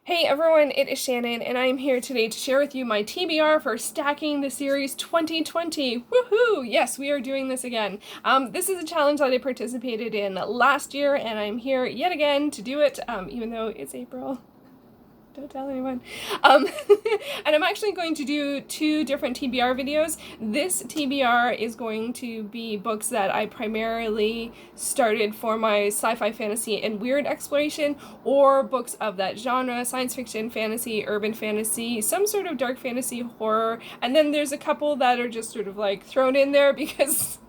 Hey everyone, it is Shannon, and I am here today to share with you my TBR for Stacking the Series 2020. Woohoo! Yes, we are doing this again. This is a challenge that I participated in last year, and I'm here yet again to do it, even though it's April. Don't tell anyone. And I'm actually going to do two different TBR videos. This TBR is going to be books that I primarily started for my sci-fi, fantasy, and weird exploration, or books of that genre: science fiction, fantasy, urban fantasy, some sort of dark fantasy, horror, and then there's a couple that are just sort of like thrown in there because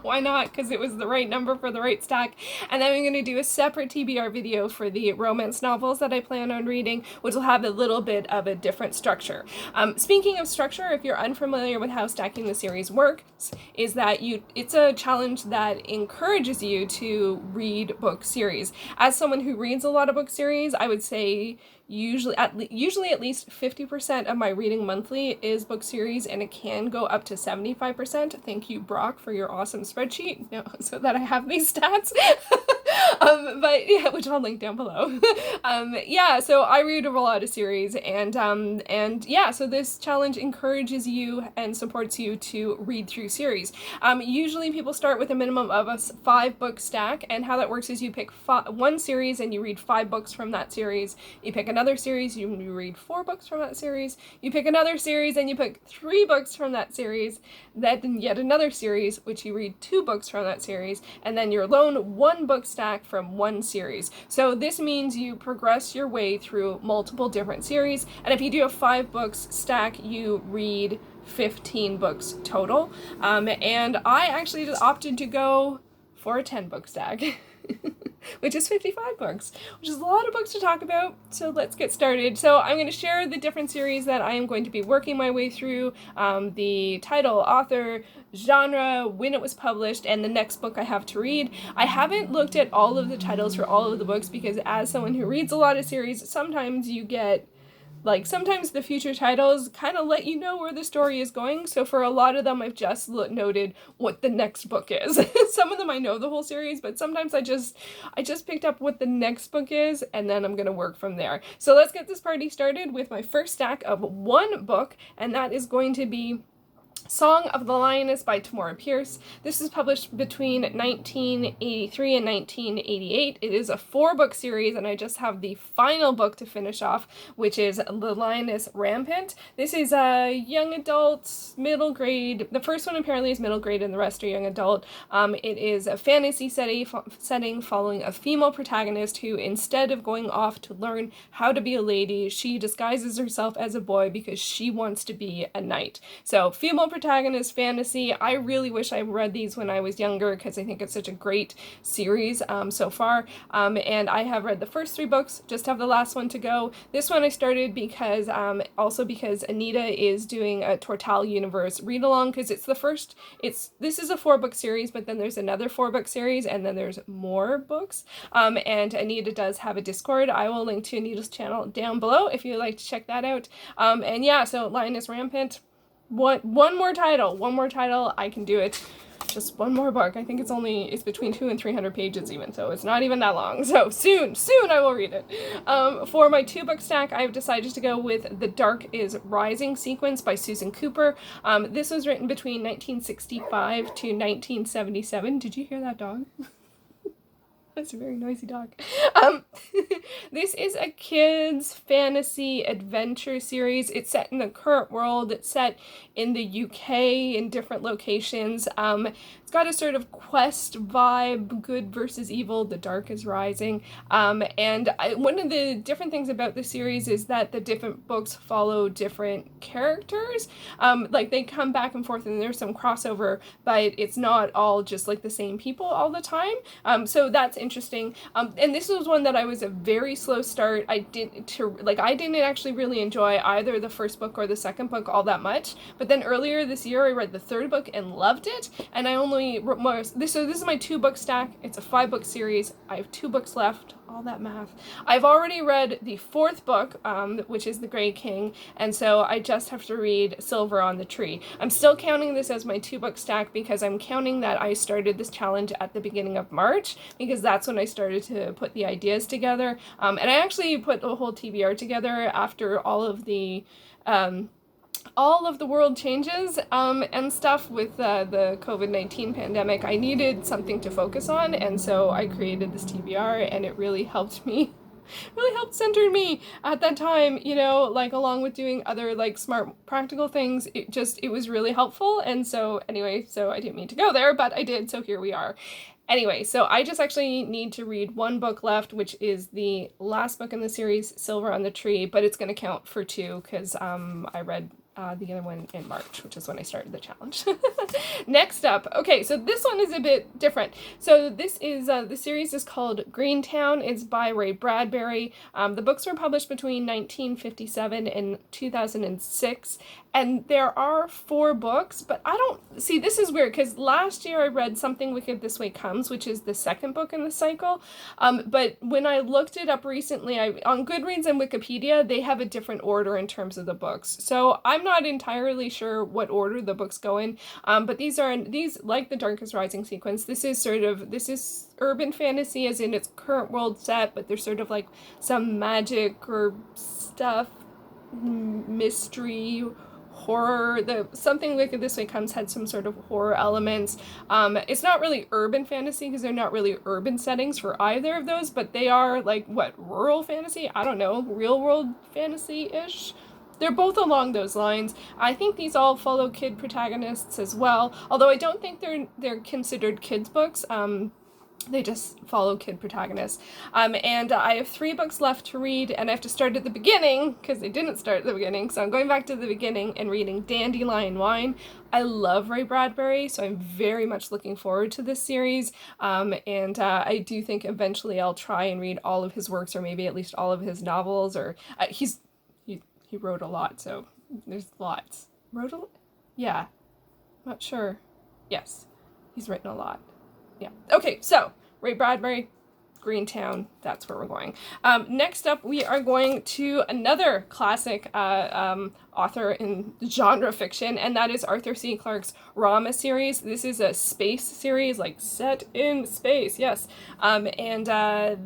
why not? Because it was the right number for the right stack. And then I'm going to do a separate TBR video for the romance novels that I plan on reading, which will have a little bit of a different structure. Speaking of structure, if you're unfamiliar with how Stacking the Series works, is that it's a challenge that encourages you to read book series. As someone who reads a lot of book series, I would say usually at least 50% of my reading monthly is book series, and it can go up to 75%. Thank you, Brock, for your awesome spreadsheet, so that I have these stats. But yeah, which I'll link down below. So I read a lot of series, and yeah, so this challenge encourages you and supports you to read through series. Usually people start with a minimum of a 5-book stack, and how that works is you pick one series and you read 5 books from that series. You pick another series, you read 4 books from that series. You pick another series and you pick 3 books from that series. Then yet another series, which you read 2 books from that series, and then your lone 1-book stack from one series. So this means you progress your way through multiple different series, and if you do a 5 books stack, you read 15 books total. And I actually just opted to go for a 10-book stack. Which is 55 books, which is a lot of books to talk about, so let's get started. So I'm going to share the different series that I am going to be working my way through, the title, author, genre, when it was published, and the next book I have to read. I haven't looked at all of the titles for all of the books because as someone who reads a lot of series, sometimes you get sometimes the future titles kind of let you know where the story is going. So for a lot of them, I've just noted what the next book is. Some of them I know the whole series, but sometimes I just picked up what the next book is, and then I'm going to work from there. So let's get this party started with my first stack of 1 book, and that is going to be Song of the Lioness by Tamora Pierce. This is published between 1983 and 1988. It is a 4-book series, and I just have the final book to finish off, which is The Lioness Rampant. This is a young adult, middle grade. The first one apparently is middle grade, and the rest are young adult. It is a fantasy setting following a female protagonist who, instead of going off to learn how to be a lady, she disguises herself as a boy because she wants to be a knight. So female protagonist fantasy. I really wish I read these when I was younger because I think it's such a great series so far. And I have read the first 3 books, just have the last one to go. This one I started because because Anita is doing a Tortal Universe read along, because this is a 4-book series, but then there's another 4-book series, and then there's more books. And Anita does have a Discord. I will link to Anita's channel down below if you'd like to check that out. And yeah, so Lioness Rampant. One more title, I can do it. Just one more book. I think it's between 200 and 300 pages even, so it's not even that long. So soon I will read it. For my 2-book stack, I've decided to go with The Dark is Rising sequence by Susan Cooper. This was written between 1965 to 1977. Did you hear that dog? That's a very noisy dog. This is a kids' fantasy adventure series. It's set in the current world. It's set in the UK in different locations. It's got a sort of quest vibe, good versus evil, the dark is rising. One of the different things about the series is that the different books follow different characters. They come back and forth, and there's some crossover, but it's not all just like the same people all the time. So that's interesting. And this was one that I was a very slow start. I didn't actually really enjoy either the first book or the second book all that much. But then earlier this year, I read the 3rd book and loved it. And I only actually this is my 2-book stack. It's a 5-book series. I have 2 books left. All that math. I've already read the 4th book, which is The Grey King, and so I just have to read Silver on the Tree. I'm still counting this as my 2-book stack because I'm counting that I started this challenge at the beginning of March, because that's when I started to put the ideas together. And I actually put the whole TBR together after all of the world changes and stuff with the COVID-19 pandemic. I needed something to focus on, and so I created this TBR, and it really helped me, really helped center me at that time, you know, like along with doing other like smart practical things. It was really helpful. And so anyway, so I didn't mean to go there, but I did, so here we are. Anyway, so I just actually need to read 1 book left, which is the last book in the series, Silver on the Tree, but it's going to count for 2 because I read the other one in March, which is when I started the challenge. Next up, okay, so this one is a bit different. So this is, the series is called Greentown. It's by Ray Bradbury. The books were published between 1957 and 2006. And there are 4 books, but I don't, see, this is weird, because last year I read Something Wicked This Way Comes, which is the 2nd book in the cycle, but when I looked it up recently, on Goodreads and Wikipedia, they have a different order in terms of the books, so I'm not entirely sure what order the books go in, but these, like the Darkest Rising sequence, this is urban fantasy as in its current world set, but there's sort of like some magic or stuff, mystery, horror. The Something Wicked This Way Comes had some sort of horror elements. It's not really urban fantasy because they're not really urban settings for either of those, but they are like, what, rural fantasy? I don't know, real world fantasy-ish? They're both along those lines. I think these all follow kid protagonists as well, although I don't think they're considered kids' books. They just follow kid protagonists. And I have 3 books left to read, and I have to start at the beginning, because they didn't start at the beginning, so I'm going back to the beginning and reading Dandelion Wine. I love Ray Bradbury, so I'm very much looking forward to this series, and I do think eventually I'll try and read all of his works, or maybe at least all of his novels, or he wrote a lot, so there's lots. Wrote a lot? Yeah. Not sure. Yes. He's written a lot. Yeah. Okay, so Ray Bradbury, Greentown, that's where we're going. Next up, we are going to another classic author in genre fiction, and that is Arthur C. Clarke's Rama series. This is a space series, like set in space, yes. And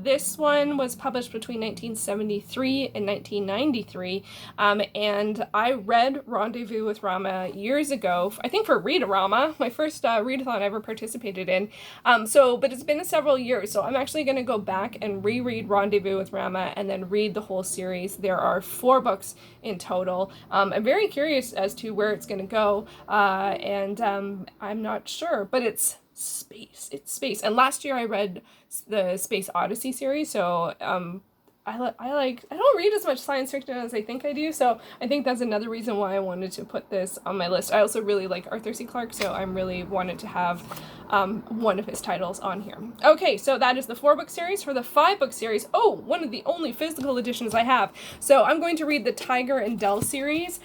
this one was published between 1973 and 1993, and I read Rendezvous with Rama years ago, I think for Rita Rama, my first readathon I ever participated in. But it's been several years, so I'm actually going to go back and reread Rendezvous with Rama and then read the whole series. There are 4 books in total. I'm very curious as to where it's going to go, and I'm not sure, but it's space. It's space. And last year I read the Space Odyssey series, so I don't read as much science fiction as I think I do, so I think that's another reason why I wanted to put this on my list. I also really like Arthur C. Clarke, so I'm really wanted to have one of his titles on here. Okay, so that is the 4-book series. For the 5-book series, one of the only physical editions I have. So I'm going to read the Tiger and Dell series.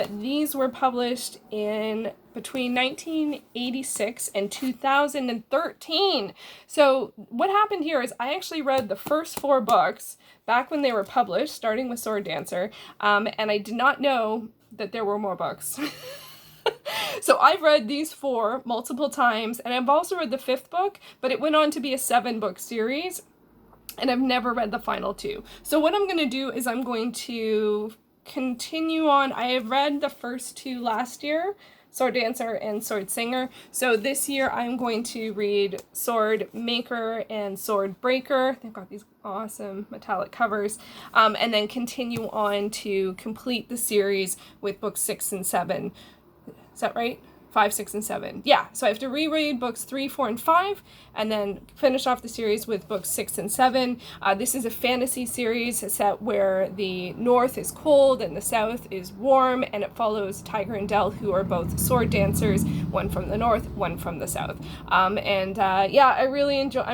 These were published in between 1986 and 2013. So what happened here is I actually read the first 4 books back when they were published, starting with Sword Dancer, and I did not know that there were more books. So I've read these 4 multiple times, and I've also read the 5th book, but it went on to be a 7-book series, and I've never read the final 2. So what I'm going to do is I'm going to continue on. I have read the first 2 last year, Sword Dancer and Sword Singer. So this year I'm going to read Sword Maker and Sword Breaker. They've got these awesome metallic covers. And then continue on to complete the series with books 6 and 7. Is that right? 5, 6, and 7. Yeah, so I have to reread books 3, 4, and 5, and then finish off the series with books 6 and 7. This is a fantasy series set where the north is cold and the south is warm, and it follows Tiger and Dell, who are both sword dancers, one from the north, one from the south. Yeah, I'm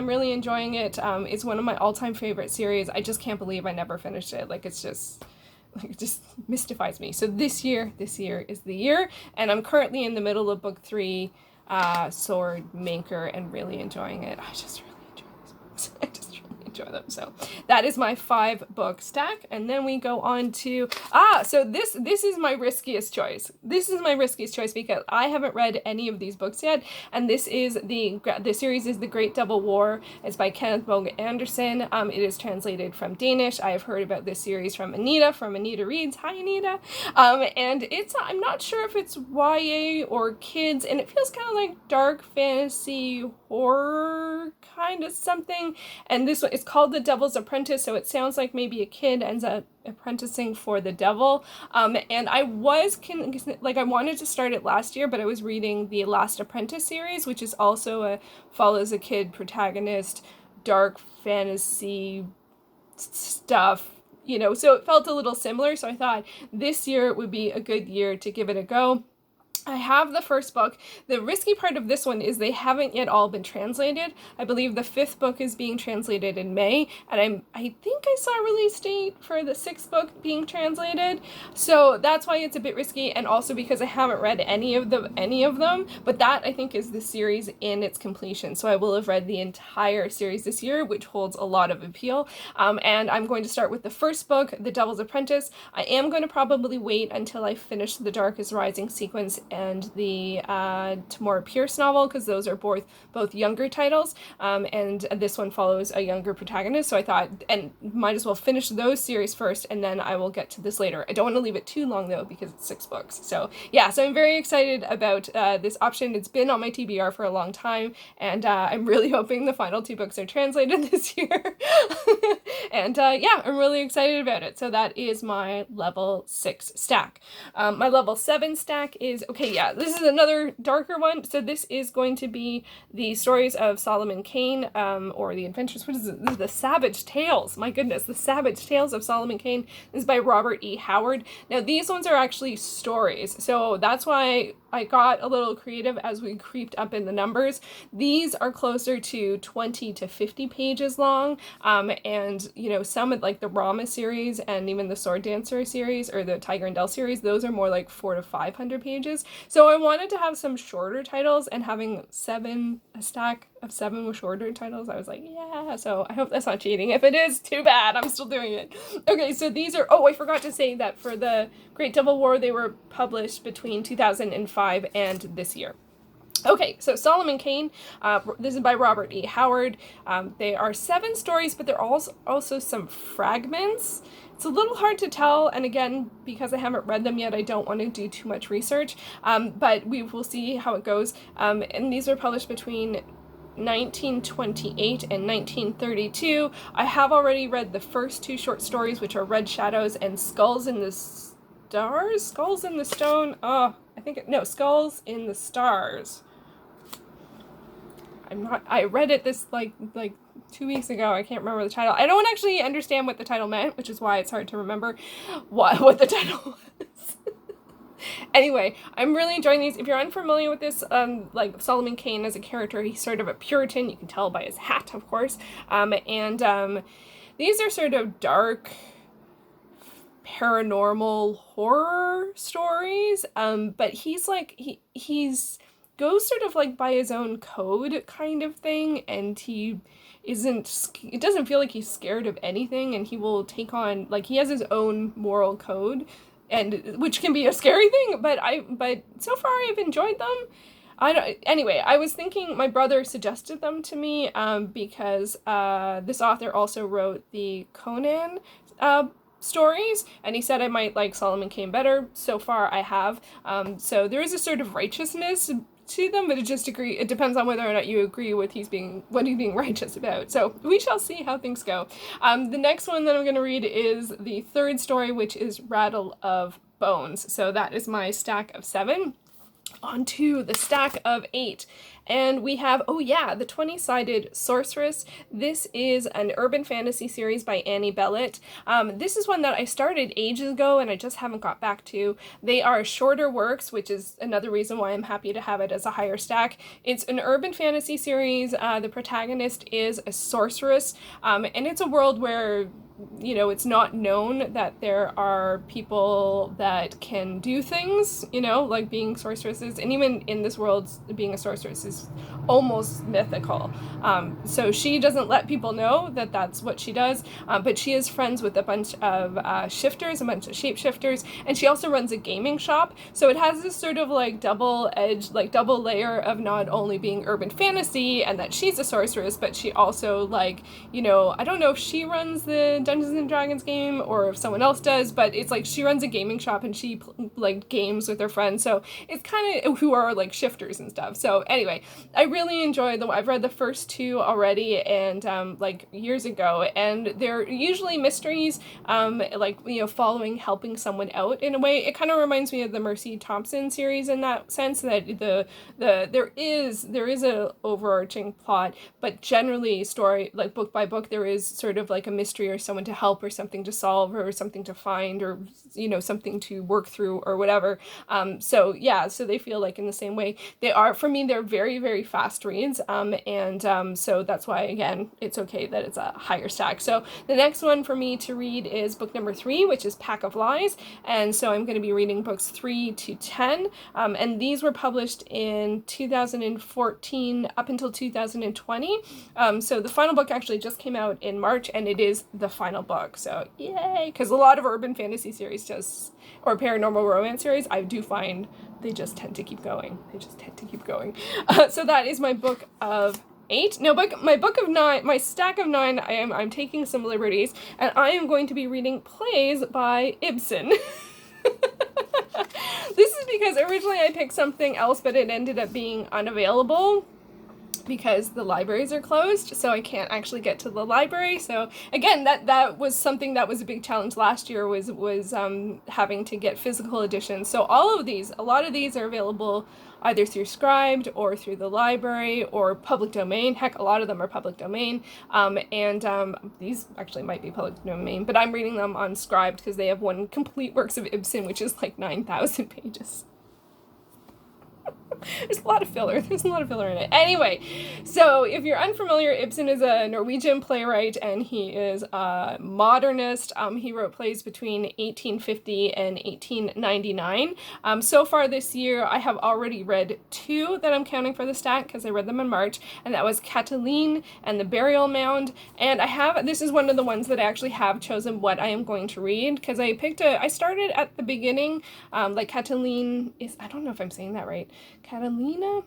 really enjoying it. It's one of my all-time favorite series. I just can't believe I never finished it. It just mystifies me. So this year is the year, and I'm currently in the middle of book 3 Swordmaker and really enjoying it. I just really enjoy these books. I just really enjoy them. So that is my 5-book stack. And then we go on to, so this is my riskiest choice. This is my riskiest choice because I haven't read any of these books yet. And this is the series is The Great Double War. It's by Kenneth, Bøgh, Andersen. It is translated from Danish. I have heard about this series from Anita Reads. Hi, Anita. And I'm not sure if it's YA or kids, and it feels kind of like dark fantasy horror kind of something. And this one, it's called The Devils Apprentice, so it sounds like maybe a kid ends up apprenticing for the devil. And I was I wanted to start it last year, but I was reading the Last Apprentice series, which is also follows a kid protagonist, dark fantasy stuff, so it felt a little similar. So I thought this year would be a good year to give it a go. I have the first book. The risky part of this one is they haven't yet all been translated. I believe the 5th book is being translated in May, and I think I saw a release date for the 6th book being translated. So that's why it's a bit risky, and also because I haven't read any of them. But that, I think, is the series in its completion. So I will have read the entire series this year, which holds a lot of appeal. And I'm going to start with the first book, The Devil's Apprentice. I am going to probably wait until I finish the Dark is Rising sequence and the Tamora Pierce novel, because those are both younger titles, and this one follows a younger protagonist, so I thought, and might as well finish those series first, and then I will get to this later. I don't want to leave it too long, though, because it's 6 books. So yeah, so I'm very excited about this option. It's been on my TBR for a long time, and I'm really hoping the final 2 books are translated this year. And yeah, I'm really excited about it. So that is my level 6 stack. My level 7 stack is, okay, yeah, this is another darker one. So this is going to be the stories of Soloman Kane, or the adventures, what is it? This is the Savage Tales. My goodness, the Savage Tales of Soloman Kane. This is by Robert E. Howard. Now, these ones are actually stories. So that's why I got a little creative as we creeped up in the numbers. These are closer to 20 to 50 pages long. And, some of like the Rama series and even the Sword Dancer series or the Tiger and Dell series, those are more like 400 to 500 pages. So I wanted to have some shorter titles, and having a stack of 7 with shorter titles, I was like, yeah, so I hope that's not cheating. If it is, too bad, I'm still doing it. Okay, so these are, I forgot to say that for the Great Devil War, they were published between 2005 and this year. Okay, so Soloman Kane, this is by Robert E. Howard. They are 7 stories, but there are also some fragments. It's a little hard to tell, and again, because I haven't read them yet, I don't want to do too much research, but we will see how it goes. And these were published between 1928 and 1932. I have already read the first 2 short stories, which are Red Shadows and Skulls in the Stars? Skulls in the Stone? Skulls in the Stars. I read it this like 2 weeks ago. I can't remember the title. I don't actually understand what the title meant, which is why it's hard to remember what the title was. Anyway, I'm really enjoying these. If you're unfamiliar with this, like Soloman Kane as a character, he's sort of a Puritan. You can tell by his hat, of course. These are sort of dark paranormal horror stories. But he's like, he's goes sort of like by his own code kind of thing, and it doesn't feel like he's scared of anything, and he will take on, like, he has his own moral code, and which can be a scary thing, but so far I've enjoyed them. Anyway, I was thinking, my brother suggested them to me, because this author also wrote the Conan stories, and he said I might like Soloman Kane better. So far I have. So there is a sort of righteousness to them, but it depends on whether or not you agree with what he's being righteous about. So we shall see how things go. The next one that I'm going to read is the 3rd story, which is Rattle of Bones. So that is my stack of 7. On to the stack of 8. And we have, the 20-sided Sorceress. This is an urban fantasy series by Annie Bellet. This is one that I started ages ago and I just haven't got back to. They are shorter works, which is another reason why I'm happy to have it as a higher stack. It's an urban fantasy series. The protagonist is a sorceress, and it's a world where you know, it's not known that there are people that can do things, you know, like being sorceresses. And even in this world, being a sorceress is almost mythical. So she doesn't let people know that that's what she does, but she is friends with a bunch of shifters, a bunch of shapeshifters, and she also runs a gaming shop. So it has this sort of like double-edged, like double layer of not only being urban fantasy and that she's a sorceress, but she also, like, you know, I don't know if she runs the Dungeons and Dragons game or if someone else does, but it's like she runs a gaming shop and she like games with her friends. So it's kind of who are like shifters and stuff. So anyway, I really enjoy I've read the first two already, and like years ago, and they're usually mysteries, like, you know, helping someone out in a way. It kind of reminds me of the Mercy Thompson series in that sense, that there is a overarching plot, but generally story, like book by book, there is sort of like a mystery or someone to help or something to solve or something to find or, you know, something to work through or whatever. So yeah, so they feel like in the same way. They are, for me, they're very, very fast reads. So that's why, again, it's okay that it's a higher stack. So the next one for me to read is book number 3, which is Pack of Lies. And so I'm going to be reading books 3 to 10. And these were published in 2014 up until 2020. So the final book actually just came out in March, and it is the final book. So yay! Because a lot of urban fantasy series or paranormal romance series, I do find they just tend to keep going. So that is my book of 8. No, my book of 9, my stack of 9, I'm taking some liberties, and I am going to be reading plays by Ibsen. This is because originally I picked something else, but it ended up being unavailable because the libraries are closed, so I can't actually get to the library. So again, that was something that was a big challenge last year, was having to get physical editions. So a lot of these are available either through Scribed or through the library or public domain. Heck, a lot of them are public domain. These actually might be public domain, but I'm reading them on Scribed because they have one complete works of Ibsen, which is like 9,000 pages. There's a lot of filler in it. Anyway, so if you're unfamiliar, Ibsen is a Norwegian playwright, and he is a modernist. He wrote plays between 1850 and 1899. So far this year, I have already read 2 that I'm counting for the stack because I read them in March, and that was Cataline and the Burial Mound. And this is one of the ones that I actually have chosen what I am going to read, because I started at the beginning, like Cataline is, I don't know if I'm saying that right, Catalina?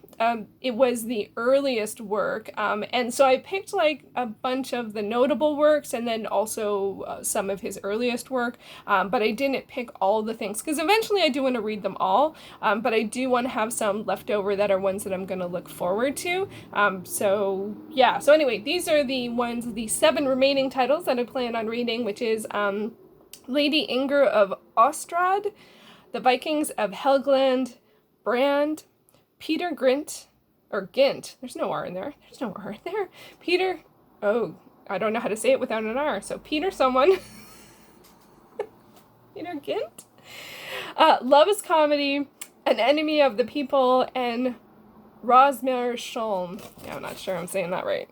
It was the earliest work, and so I picked like a bunch of the notable works and then also some of his earliest work, but I didn't pick all the things because eventually I do want to read them all, but I do want to have some left over that are ones that I'm going to look forward to. So anyway, these are the 7 remaining titles that I plan on reading, which is Lady Inger of Ostrad, The Vikings of Helgeland, Brand, Peter Grint, or Gint, there's no R in there, Peter, I don't know how to say it without an R, so Peter someone, Peter Gint, Love is Comedy, An Enemy of the People, and Rosmersholm. Yeah, I'm not sure I'm saying that right.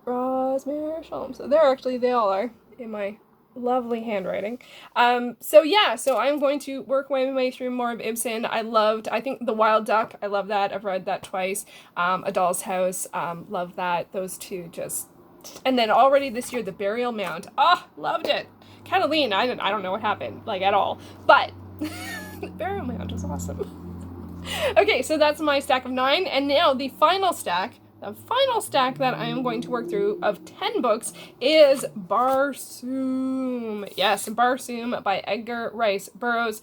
Rosmersholm. So they all are in my lovely handwriting. So I'm going to work my way through more of Ibsen. I think The Wild Duck, I love that. I've read that twice. A Doll's House, love that. Those two just... And then already this year, The Burial Mound. Loved it. Cataline, I don't know what happened, like, at all. But The Burial Mound was awesome. Okay, so that's my stack of 9. And now the final stack that I am going to work through of 10 books is Barsoom. Yes, Barsoom by Edgar Rice Burroughs.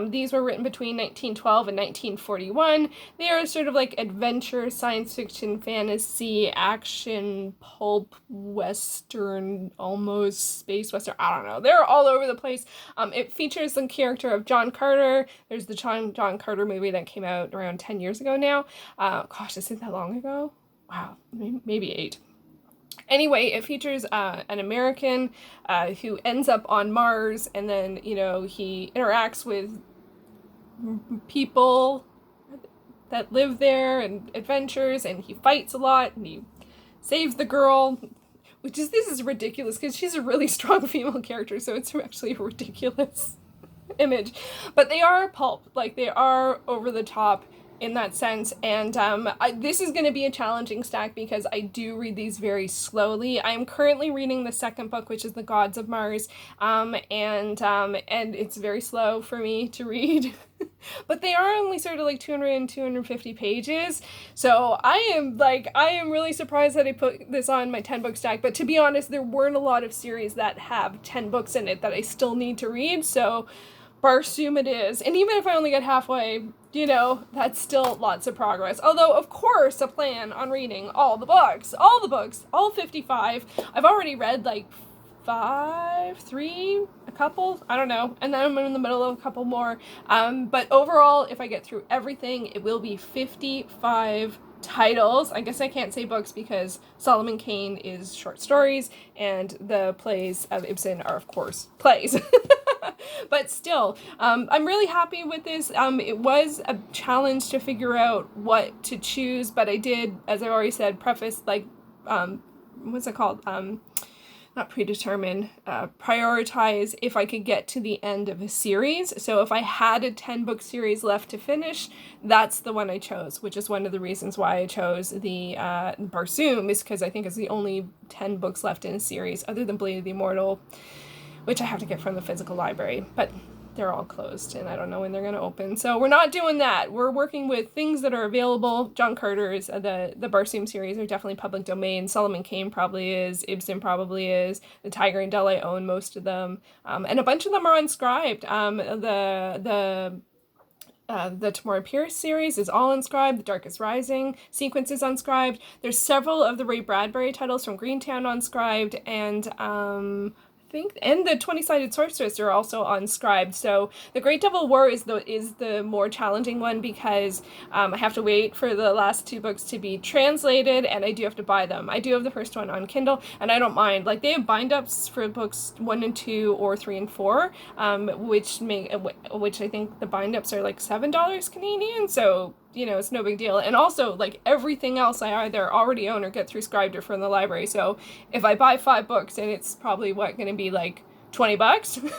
These were written between 1912 and 1941. They are sort of like adventure, science fiction, fantasy, action, pulp, western, almost space western. I don't know. They're all over the place. It features the character of John Carter. There's the John Carter movie that came out around 10 years ago now. Gosh, is it that long ago? Wow, maybe 8. Anyway, it features an American who ends up on Mars, and then, he interacts with people that live there and adventures, and he fights a lot, and he saves the girl this is ridiculous because she's a really strong female character, so it's actually a ridiculous image. But they are pulp, like they are over the top in that sense, and this is going to be a challenging stack because I do read these very slowly. I am currently reading the second book, which is The Gods of Mars, and it's very slow for me to read. But they are only sort of like 200 and 250 pages, so I am really surprised that I put this on my 10 book stack. But to be honest, there weren't a lot of series that have 10 books in it that I still need to read, so Barsoom it is. And even if I only get halfway, you know, that's still lots of progress. Although, of course, I plan on reading all the books, all 55. I've already read like 3, a couple, I don't know. And then I'm in the middle of a couple more. But overall, if I get through everything, it will be 55 titles. I guess I can't say books because Soloman Kane is short stories and the plays of Ibsen are, of course, plays. But still, I'm really happy with this. It was a challenge to figure out what to choose, but I did, as I've already said, preface, like, what's it called? Not predetermine, prioritize if I could get to the end of a series. So if I had a 10-book series left to finish, that's the one I chose, which is one of the reasons why I chose the Barsoom, is because I think it's the only 10 books left in a series, other than Blade of the Immortal, which I have to get from the physical library, but they're all closed and I don't know when they're going to open. So we're not doing that. We're working with things that are available. John Carter's, the Barsoom series are definitely public domain. Soloman Kane probably is. Ibsen probably is. The Tiger and Dell, I own most of them. And a bunch of them are unscribed. The Tamora Pierce series is all unscribed. The Darkest Rising sequence is unscribed. There's several of the Ray Bradbury titles from Greentown unscribed, and and the 20-sided Sorceress are also unscribed. So the Great Devil War is the more challenging one because I have to wait for the last 2 books to be translated, and I do have to buy them. I do have the first one on Kindle, and I don't mind. Like, they have bind-ups for books 1 and 2 or 3 and 4, which I think the bind-ups are like $7 Canadian, so you know, it's no big deal. And also, like, everything else I either already own or get through Scribed or from the library. So if I buy 5 books and it's probably, going to be like $20?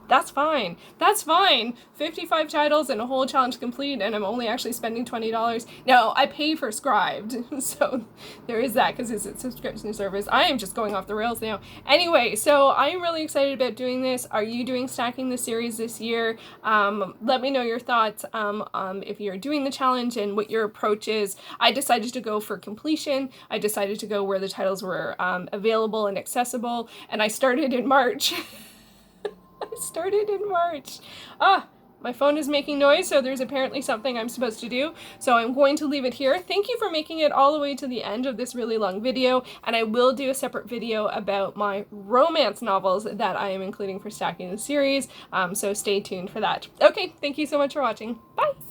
That's fine. That's fine. 55 titles and a whole challenge complete, and I'm only actually spending $20. No, I pay for Scribed, so there is that because it's a subscription service. I am just going off the rails now. Anyway, so I'm really excited about doing this. Are you doing Stacking the Series this year? Let me know your thoughts if you're doing the challenge and what your approach is. I decided to go for completion. I decided to go where the titles were available and accessible, and I started in March. My phone is making noise, so there's apparently something I'm supposed to do. So I'm going to leave it here. Thank you for making it all the way to the end of this really long video, and I will do a separate video about my romance novels that I am including for Stacking the Series, so stay tuned for that. Okay, thank you so much for watching. Bye!